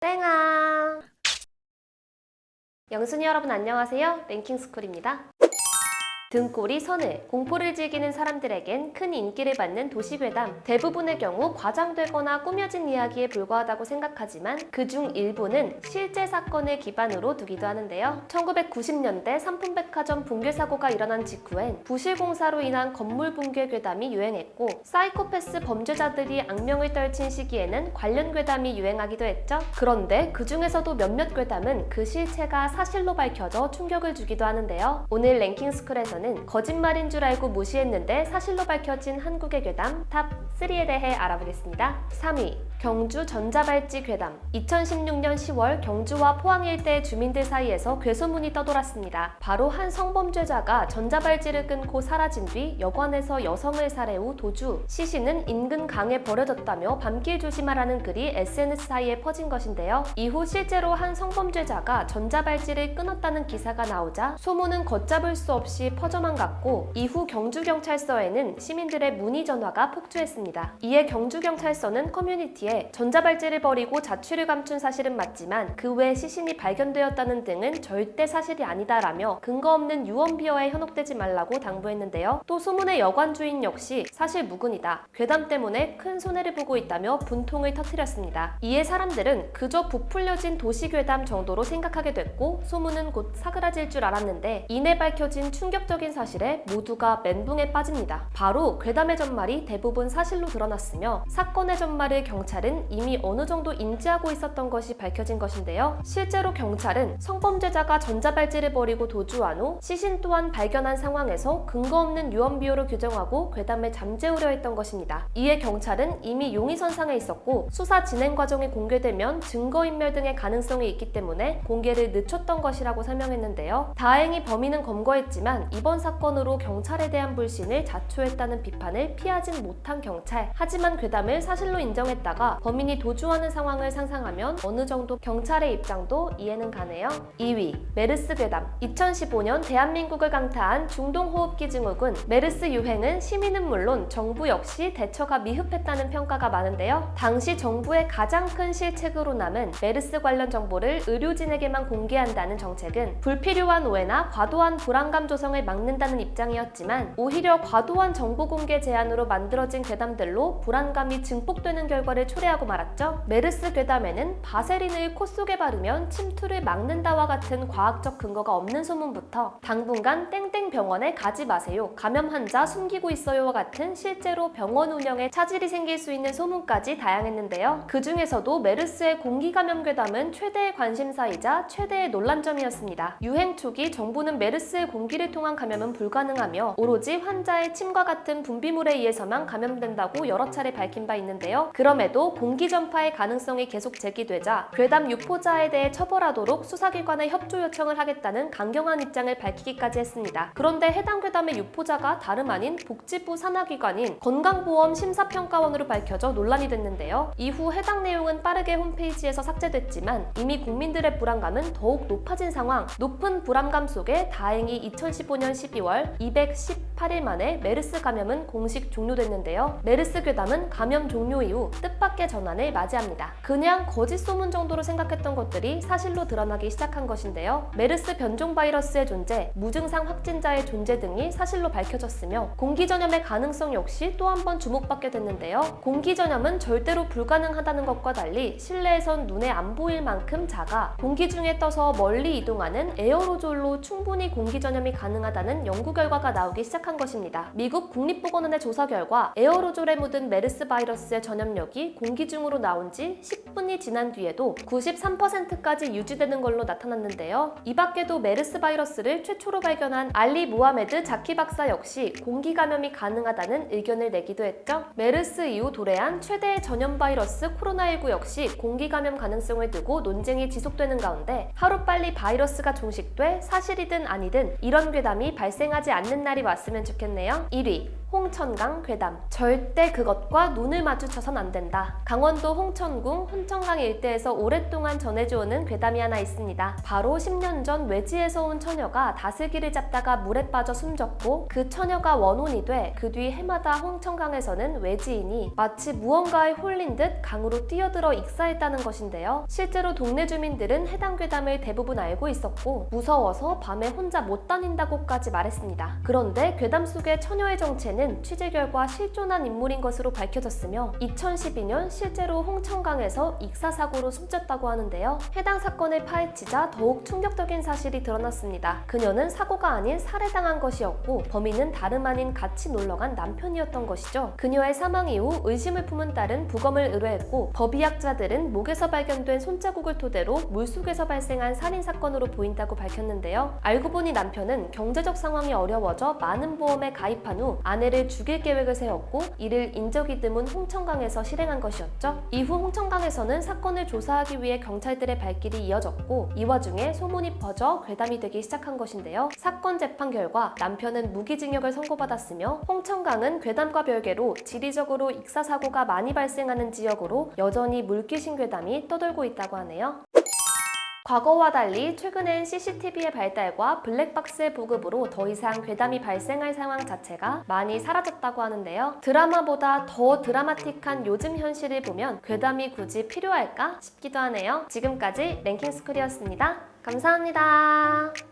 땡아! 영순이 여러분 안녕하세요. 랭킹스쿨입니다. 등골이 서늘, 공포를 즐기는 사람들에겐 큰 인기를 받는 도시괴담. 대부분의 경우 과장되거나 꾸며진 이야기에 불과하다고 생각하지만 그중 일부는 실제 사건을 기반으로 두기도 하는데요. 1990년대 삼풍백화점 붕괴 사고가 일어난 직후엔 부실공사로 인한 건물 붕괴 괴담이 유행했고, 사이코패스 범죄자들이 악명을 떨친 시기에는 관련 괴담이 유행하기도 했죠. 그런데 그 중에서도 몇몇 괴담은 그 실체가 사실로 밝혀져 충격을 주기도 하는데요. 오늘 랭킹스쿨에서는 거짓말인 줄 알고 무시했는데 사실로 밝혀진 한국의 괴담 탑3에 대해 알아보겠습니다. 3위, 경주 전자발찌 괴담. 2016년 10월 경주와 포항 일대 주민들 사이에서 괴소문이 떠돌았습니다. 바로 한 성범죄자가 전자발찌를 끊고 사라진 뒤 여관에서 여성을 살해 후 도주, 시신은 인근 강에 버려졌다며 밤길 조심하라는 글이 SNS 사이에 퍼진 것인데요. 이후 실제로 한 성범죄자가 전자발찌를 끊었다는 기사가 나오자 소문은 걷잡을 수 없이 퍼져만 갔고, 이후 경주경찰서에는 시민들의 문의 전화가 폭주했습니다. 이에 경주경찰서는 커뮤니티에 전자발찌를 버리고 자취를 감춘 사실은 맞지만 그 외 시신이 발견되었다는 등은 절대 사실이 아니다라며 근거 없는 유언비어에 현혹되지 말라고 당부했는데요. 또 소문의 여관 주인 역시 사실 무근이다, 괴담 때문에 큰 손해를 보고 있다며 분통을 터뜨렸습니다. 이에 사람들은 그저 부풀려진 도시괴담 정도로 생각하게 됐고, 소문은 곧 사그라질 줄 알았는데 이내 밝혀진 충격적인 사실에 모두가 멘붕에 빠집니다. 바로 괴담의 전말이 대부분 사실로 드러났으며, 사건의 전말을 경찰은 이미 어느 정도 인지하고 있었던 것이 밝혀진 것인데요. 실제로 경찰은 성범죄자가 전자발찌를 버리고 도주한 후 시신 또한 발견한 상황에서 근거 없는 유언비어로 규정하고 괴담을 잠재우려 했던 것입니다. 이에 경찰은 이미 용의선상에 있었고, 수사 진행 과정이 공개되면 증거인멸 등의 가능성이 있기 때문에 공개를 늦췄던 것이라고 설명했는데요. 다행히 범인은 검거했지만 이번 사건으로 경찰에 대한 불신을 자초했다는 비판을 피하진 못한 경찰. 하지만 괴담을 사실로 인정했다가 범인이 도주하는 상황을 상상하면 어느 정도 경찰의 입장도 이해는 가네요. 2위, 메르스 괴담. 2015년 대한민국을 강타한 중동호흡기 증후군 메르스 유행은 시민은 물론 정부 역시 대처가 미흡했다는 평가가 많은데요. 당시 정부의 가장 큰 실책으로 남은 메르스 관련 정보를 의료진에게만 공개한다는 정책은 불필요한 오해나 과도한 불안감 조성을 막는다는 입장이었지만, 오히려 과도한 정보 공개 제한으로 만들어진 괴담들로 불안감이 증폭되는 결과를 초래하고 말았죠. 메르스 괴담에는 바세린을 코 속에 바르면 침투를 막는다와 같은 과학적 근거가 없는 소문부터 당분간 땡땡 병원에 가지 마세요, 감염 환자 숨기고 있어요와 같은 실제로 병원 운영에 차질이 생길 수 있는 소문까지 다양했는데요. 그 중에서도 메르스의 공기 감염 괴담은 최대의 관심사이자 최대의 논란점이었습니다. 유행 초기 정부는 메르스의 공기를 통한 감염은 불가능하며 오로지 환자의 침과 같은 분비물에 의해서만 감염된다고 여러 차례 밝힌 바 있는데요. 그럼에도 공기 전파의 가능성이 계속 제기되자 괴담 유포자에 대해 처벌하도록 수사기관에 협조 요청을 하겠다는 강경한 입장을 밝히기까지 했습니다. 그런데 해당 괴담의 유포자가 다름 아닌 복지부 산하기관인 건강보험심사평가원으로 밝혀져 논란이 됐는데요. 이후 해당 내용은 빠르게 홈페이지에서 삭제됐지만 이미 국민들의 불안감은 더욱 높아진 상황. 높은 불안감 속에 다행히 2015년 12월 218일 만에 메르스 감염은 공식 종료됐는데요. 메르스 괴담은 감염 종료 이후 뜻밖의 전환을 맞이합니다. 그냥 거짓 소문 정도로 생각했던 것들이 사실로 드러나기 시작한 것인데요. 메르스 변종 바이러스의 존재, 무증상 확진자의 존재 등이 사실로 밝혀졌으며, 공기 전염의 가능성 역시 또 한 번 주목받게 됐는데요. 공기 전염은 절대로 불가능하다는 것과 달리 실내에선 눈에 안 보일 만큼 작아 공기 중에 떠서 멀리 이동하는 에어로졸로 충분히 공기 전염이 가능하다는 연구 결과가 나오기 시작한 것입니다. 미국 국립보건원의 조사 결과 에어로졸에 묻은 메르스 바이러스의 전염력이 공기 중으로 나온 지 10분이 지난 뒤에도 93%까지 유지되는 걸로 나타났는데요. 이 밖에도 메르스 바이러스를 최초로 발견한 알리 무하메드 자키 박사 역시 공기 감염이 가능하다는 의견을 내기도 했죠. 메르스 이후 도래한 최대의 전염 바이러스 코로나19 역시 공기 감염 가능성을 두고 논쟁이 지속되는 가운데 하루빨리 바이러스가 종식돼 사실이든 아니든 이런 괴담이 발생하지 않는 날이 왔으면 좋겠네요. 1위, 홍천강 괴담. 절대 그것과 눈을 마주쳐선 안 된다. 강원도 홍천군 홍천강 일대에서 오랫동안 전해져오는 괴담이 하나 있습니다. 바로 10년 전 외지에서 온 처녀가 다슬기를 잡다가 물에 빠져 숨졌고 그 처녀가 원혼이 돼 그 뒤 해마다 홍천강에서는 외지인이 마치 무언가에 홀린 듯 강으로 뛰어들어 익사했다는 것인데요. 실제로 동네 주민들은 해당 괴담을 대부분 알고 있었고 무서워서 밤에 혼자 못 다닌다고까지 말했습니다. 그런데 괴담 속의 처녀의 정체는 취재 결과 실존한 인물인 것으로 밝혀졌으며 2012년 실제로 홍천강에서 익사사고로 숨졌다고 하는데요. 해당 사건을 파헤치자 더욱 충격적인 사실이 드러났습니다. 그녀는 사고가 아닌 살해당한 것이었고 범인은 다름 아닌 같이 놀러간 남편이었던 것이죠. 그녀의 사망 이후 의심을 품은 딸은 부검을 의뢰했고 법의학자들은 목에서 발견된 손자국을 토대로 물속에서 발생한 살인사건으로 보인다고 밝혔는데요. 알고 보니 남편은 경제적 상황이 어려워져 많은 보험에 가입한 후 아내를 죽일 계획을 세웠고 이를 인적이 드문 홍천강에서 실행한 것이었죠. 이후 홍천강에서는 사건을 조사하기 위해 경찰들의 발길이 이어졌고 이 와중에 소문이 퍼져 괴담이 되기 시작한 것인데요. 사건 재판 결과 남편은 무기징역을 선고받았으며 홍천강은 괴담과 별개로 지리적으로 익사사고가 많이 발생하는 지역으로 여전히 물귀신 괴담이 떠돌고 있다고 하네요. 과거와 달리 최근엔 CCTV의 발달과 블랙박스의 보급으로 더 이상 괴담이 발생할 상황 자체가 많이 사라졌다고 하는데요. 드라마보다 더 드라마틱한 요즘 현실을 보면 괴담이 굳이 필요할까 싶기도 하네요. 지금까지 랭킹스쿨이었습니다. 감사합니다.